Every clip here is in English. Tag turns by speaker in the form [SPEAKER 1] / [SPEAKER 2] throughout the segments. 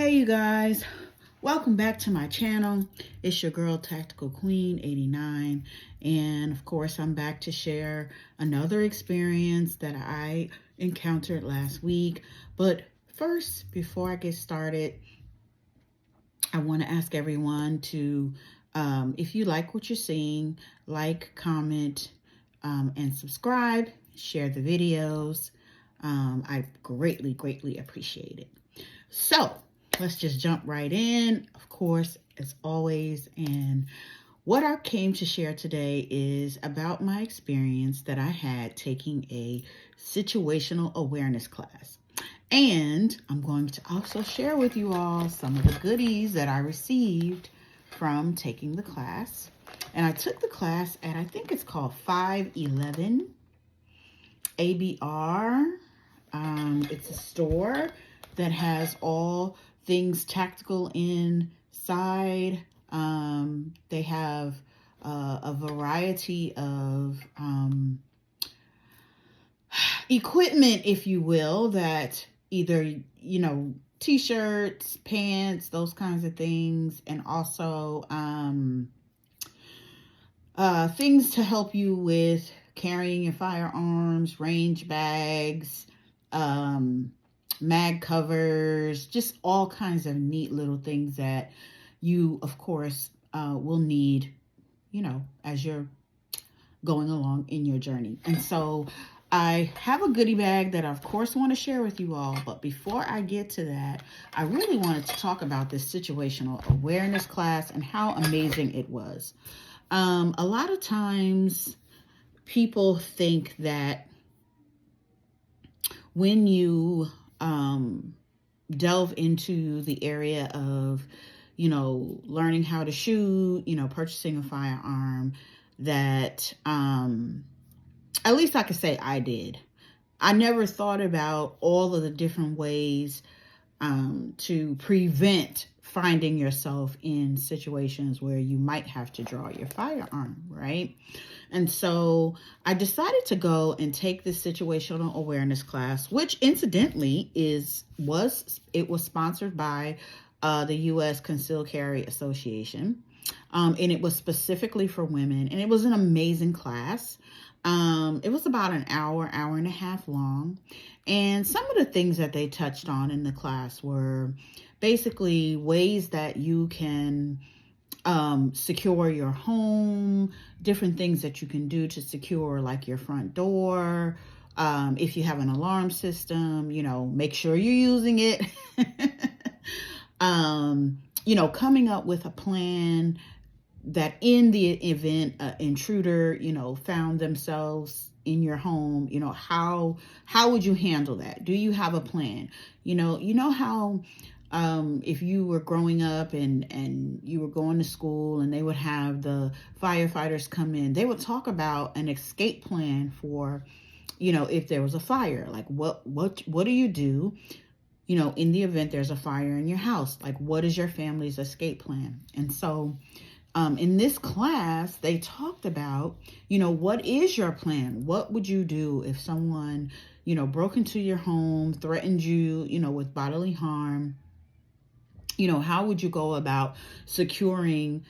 [SPEAKER 1] Hey you guys, welcome back to my channel. It's your girl Tactical Queen 89, and of course I'm back to share another experience that I encountered last week. But first, before I get started, I want to ask everyone to, if you like what you're seeing, like, comment, and subscribe, share the videos. I greatly appreciate it. So let's just jump right in, of course, as always. And what I came to share today is about my experience that I had taking a situational awareness class. And I'm going to also share with you all some of the goodies that I received from taking the class. And I took the class at, I think it's called 511 ABR. It's a store that has all things tactical inside. They have a variety of equipment, if you will, that either, t-shirts, pants, those kinds of things, and also things to help you with carrying your firearms, range bags, mag covers, just all kinds of neat little things that you, of course, will need, as you're going along in your journey. And so I have a goodie bag that I, of course, want to share with you all. But before I get to that, I really wanted to talk about this situational awareness class and how amazing it was. A lot of times people think that when you delve into the area of, learning how to shoot, purchasing a firearm, that at least I could say I did. I never thought about all of the different ways to prevent finding yourself in situations where you might have to draw your firearm, right? And so I decided to go and take this situational awareness class, which incidentally was sponsored by the U.S. Concealed Carry Association. And it was specifically for women, and it was an amazing class. It was about an hour and a half long. And some of the things that they touched on in the class were basically ways that you can secure your home, different things that you can do to secure like your front door. If you have an alarm system, make sure you're using it. Coming up with a plan that in the event an intruder, found themselves in your home, how would you handle that? Do you have a plan? How if you were growing up and you were going to school and they would have the firefighters come in, they would talk about an escape plan for, if there was a fire, like what do you do, in the event there's a fire in your house? Like, what is your family's escape plan? And so in this class, they talked about, what is your plan? What would you do if someone, broke into your home, threatened you, with bodily harm? How would you go about securing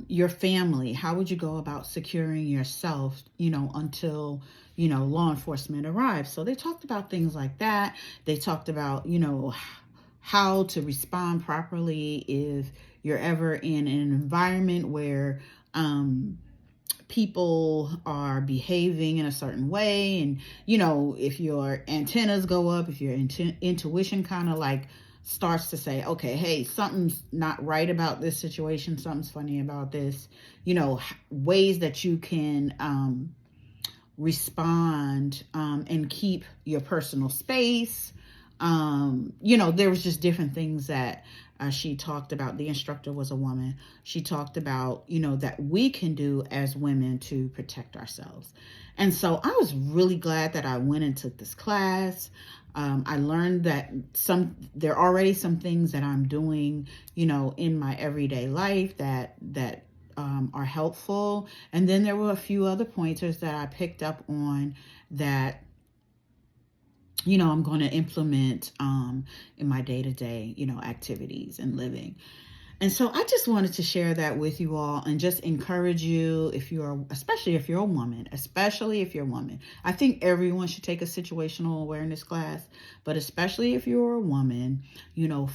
[SPEAKER 1] your family? How would you go about securing yourself, until, law enforcement arrives? So they talked about things like that. They talked about, how to respond properly if you're ever in an environment where people are behaving in a certain way. And, if your antennas go up, if your intuition kind of like starts to say, okay, hey, something's not right about this situation, something's funny about this, ways that you can respond and keep your personal space. There was just different things that she talked about. The instructor was a woman. She talked about, that we can do as women to protect ourselves. And so I was really glad that I went and took this class. I learned that there are already some things that I'm doing, in my everyday life that are helpful. And then there were a few other pointers that I picked up on that I'm going to implement in my day-to-day, activities and living. And so I just wanted to share that with you all and just encourage you especially if you're a woman, I think everyone should take a situational awareness class, but especially if you're a woman,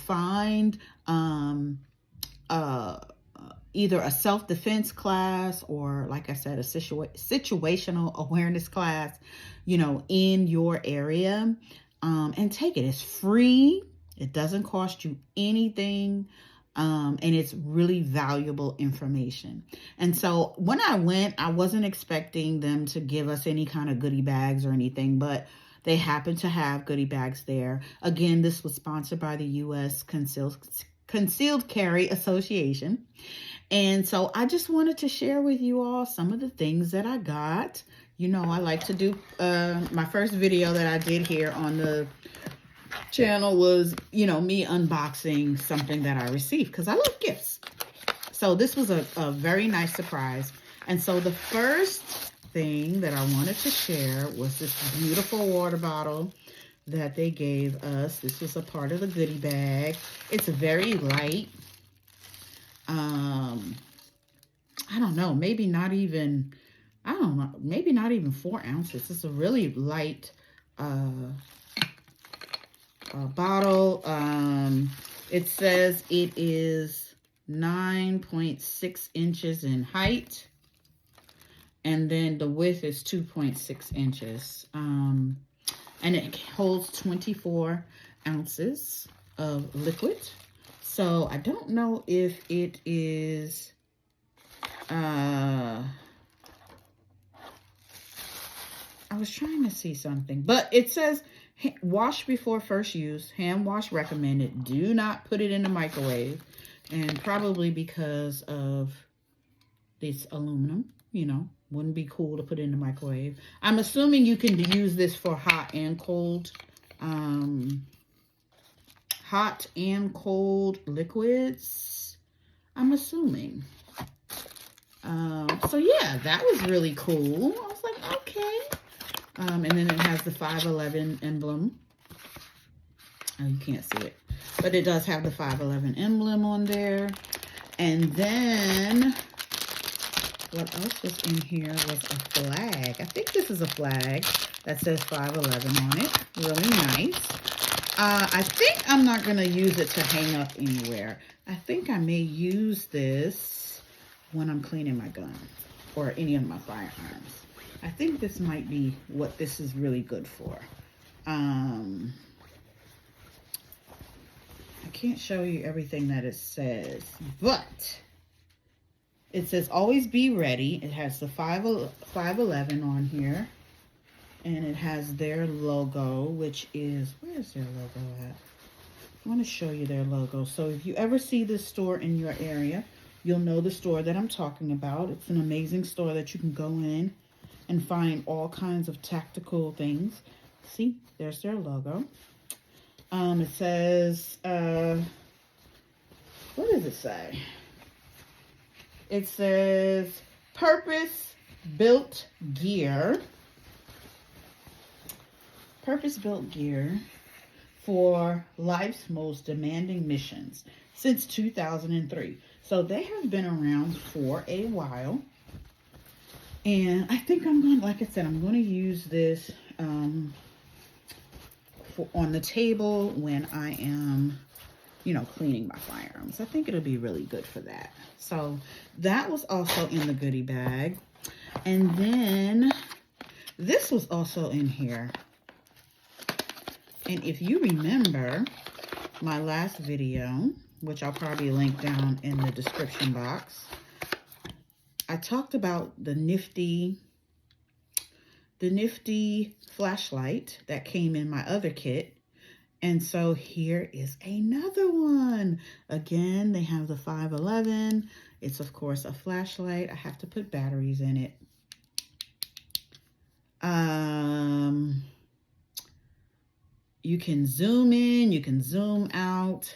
[SPEAKER 1] find uh, either a self-defense class or, like I said, a situational awareness class, in your area, and take it. It's free. It doesn't cost you anything. And it's really valuable information. And so when I went, I wasn't expecting them to give us any kind of goodie bags or anything, but they happened to have goodie bags there. Again, this was sponsored by the U.S. Concealed Carry Association. And so I just wanted to share with you all some of the things that I got. I like to do, my first video that I did here on the channel was, me unboxing something that I received because I love gifts. So this was a very nice surprise. And so the first thing that I wanted to share was this beautiful water bottle that they gave us. This was a part of the goodie bag. It's very light. I don't know, maybe not even 4 ounces. It's a really light bottle. It says it is 9.6 inches in height, and then the width is 2.6 inches. And it holds 24 ounces of liquid. So I don't know if it is, I was trying to see something, but it says wash before first use, hand wash recommended. Do not put it in the microwave. And probably because of this aluminum, wouldn't be cool to put it in the microwave. I'm assuming you can use this for hot and cold liquids, I'm assuming. So yeah, that was really cool. I was like, okay. And then it has the 511 emblem. Oh, you can't see it, but it does have the 511 emblem on there. And then what else was in here was a flag. I think this is a flag that says 511 on it. Really nice. I think I'm not going to use it to hang up anywhere. I think I may use this when I'm cleaning my gun or any of my firearms. I think this might be what this is really good for. I can't show you everything that it says, but it says always be ready. It has the 511 on here, and it has their logo, which is, where's their logo at? I want to show you their logo. So if you ever see this store in your area, you'll know the store that I'm talking about. It's an amazing store that you can go in and find all kinds of tactical things. See, there's their logo. It says, what does it say? It says purpose-built gear. Purpose-built gear for life's most demanding missions since 2003. So they have been around for a while. And I think I'm going, like I said, I'm going to use this on the table when I am, cleaning my firearms. I think it'll be really good for that. So that was also in the goodie bag. And then this was also in here. And if you remember my last video, which I'll probably link down in the description box, I talked about the nifty flashlight that came in my other kit. And so here is another one. Again, they have the 511. It's, of course, a flashlight. I have to put batteries in it. You can zoom in, you can zoom out.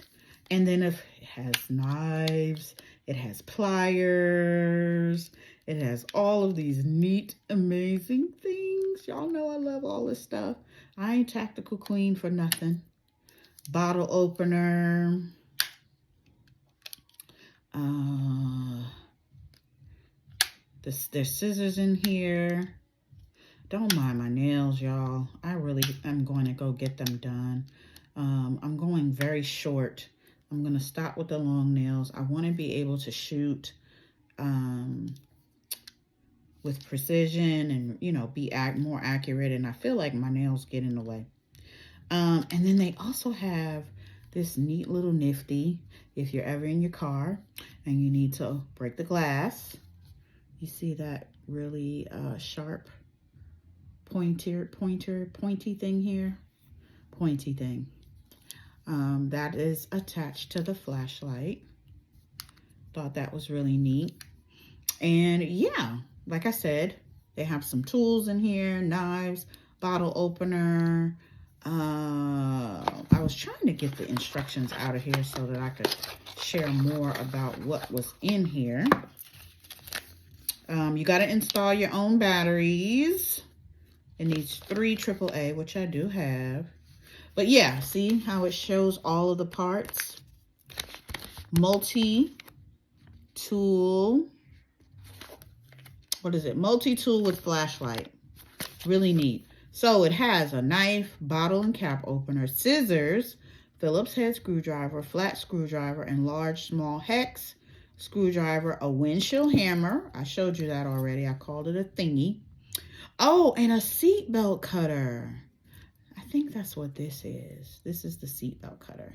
[SPEAKER 1] And then it has knives, it has pliers, it has all of these neat, amazing things. Y'all know I love all this stuff. I ain't tactical queen for nothing. Bottle opener. There's scissors in here. Don't mind my nails, y'all. I really am going to go get them done. I'm going very short. I'm going to stop with the long nails. I want to be able to shoot with precision and, you know, be more accurate. And I feel like my nails get in the way. And then they also have this neat little nifty if you're ever in your car and you need to break the glass. You see that really sharp pointy thing here? Pointy thing. That is attached to the flashlight. Thought that was really neat. And yeah, like I said, they have some tools in here, knives, bottle opener. I was trying to get the instructions out of here so that I could share more about what was in here. You got to install your own batteries. It needs 3 AAA, which I do have. But yeah, see how it shows all of the parts? Multi-tool. What is it? Multi-tool with flashlight. Really neat. So it has a knife, bottle and cap opener, scissors, Phillips head screwdriver, flat screwdriver, and large small hex screwdriver, a windshield hammer. I showed you that already. I called it a thingy. Oh, and a seatbelt cutter. I think that's what this is. This is the seatbelt cutter.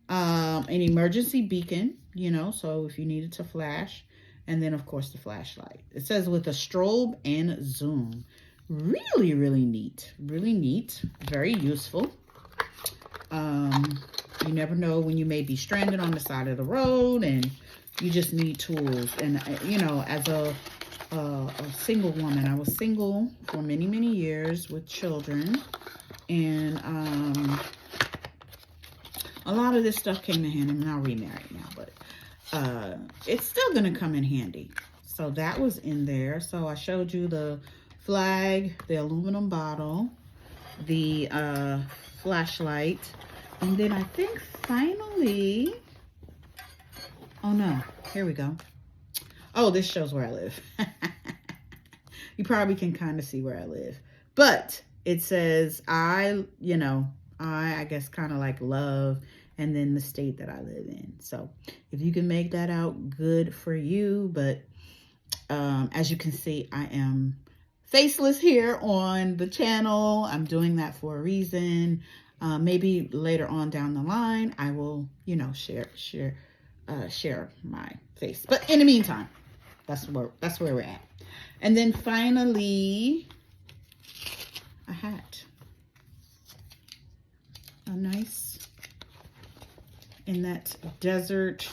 [SPEAKER 1] An emergency beacon, you know, so if you needed to flash. And then, of course, the flashlight. It says with a strobe and zoom. Really, really neat. Really neat. Very useful. You never know when you may be stranded on the side of the road and you just need tools. And, you know, as a single woman, I was single for many, many years with children. And a lot of this stuff came in handy. I'm not remarried now, but it's still going to come in handy. So that was in there. So I showed you the flag, the aluminum bottle, the flashlight, and then I think finally, oh no, here we go. Oh, this shows where I live. You probably can kind of see where I live, but it says I guess kind of like love, and then the state that I live in. So if you can make that out, good for you. But as you can see, I am faceless here on the channel. I'm doing that for a reason. Maybe later on down the line, I will, you know, share my face. But in the meantime, that's where we're at. And then finally, a hat. A nice, in that desert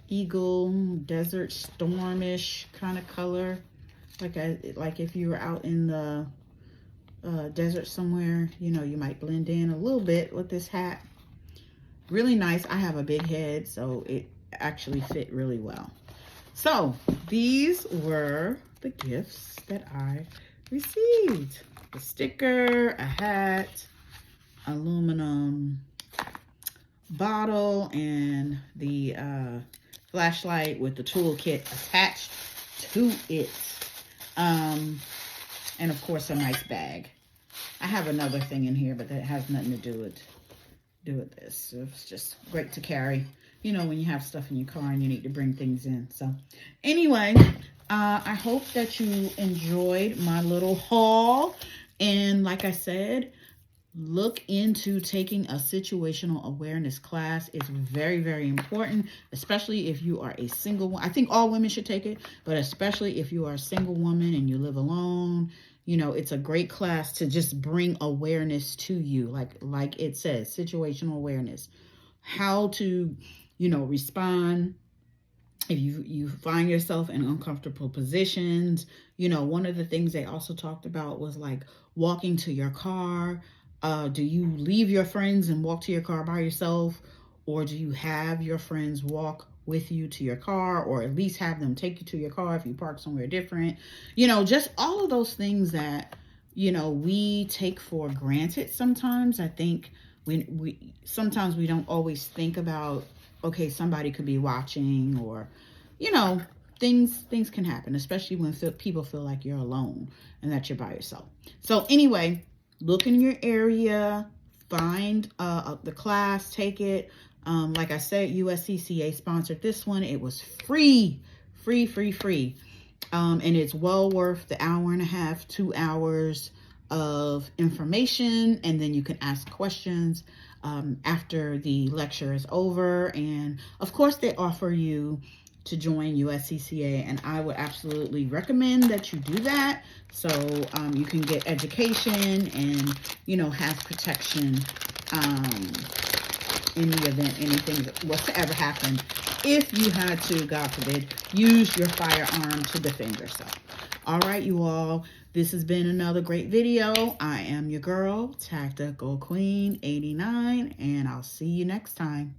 [SPEAKER 1] eagle, desert stormish kind of color. Like if you were out in the desert somewhere, you know, you might blend in a little bit with this hat. Really nice. I have a big head, so it actually fit really well. So these were the gifts that I received. A sticker, a hat, aluminum bottle, and the flashlight with the toolkit attached to it. And of course a nice bag. I have another thing in here, but that has nothing to do with this. It's just great to carry, you know, when you have stuff in your car and you need to bring things in. So anyway, I hope that you enjoyed my little haul. And like I said, look into taking a situational awareness class. It's very, very important, especially if you are a single one. I think all women should take it, but especially if you are a single woman and you live alone, you know, it's a great class to just bring awareness to you. Like it says, situational awareness, how to, you know, respond if you find yourself in uncomfortable positions. You know, one of the things they also talked about was like walking to your car. Do you leave your friends and walk to your car by yourself? Or do you have your friends walk with you to your car, or at least have them take you to your car if you park somewhere different? You know, just all of those things that we take for granted sometimes. I think we sometimes we don't always think about, okay, somebody could be watching, or you know things can happen, especially when people feel like you're alone and that you're by yourself. So anyway, look in your area, find the class, take it. Like I said, USCCA sponsored this one. It was free, free, free, free. And it's well worth the hour and a half, 2 hours of information. And then you can ask questions after the lecture is over. And of course, they offer you to join USCCA, and I would absolutely recommend that you do that, so you can get education and have protection in the event anything was to ever happen, if you had to, God forbid, use your firearm to defend yourself. All right, you all, this has been another great video. I am your girl, Tactical Queen 89, and I'll see you next time.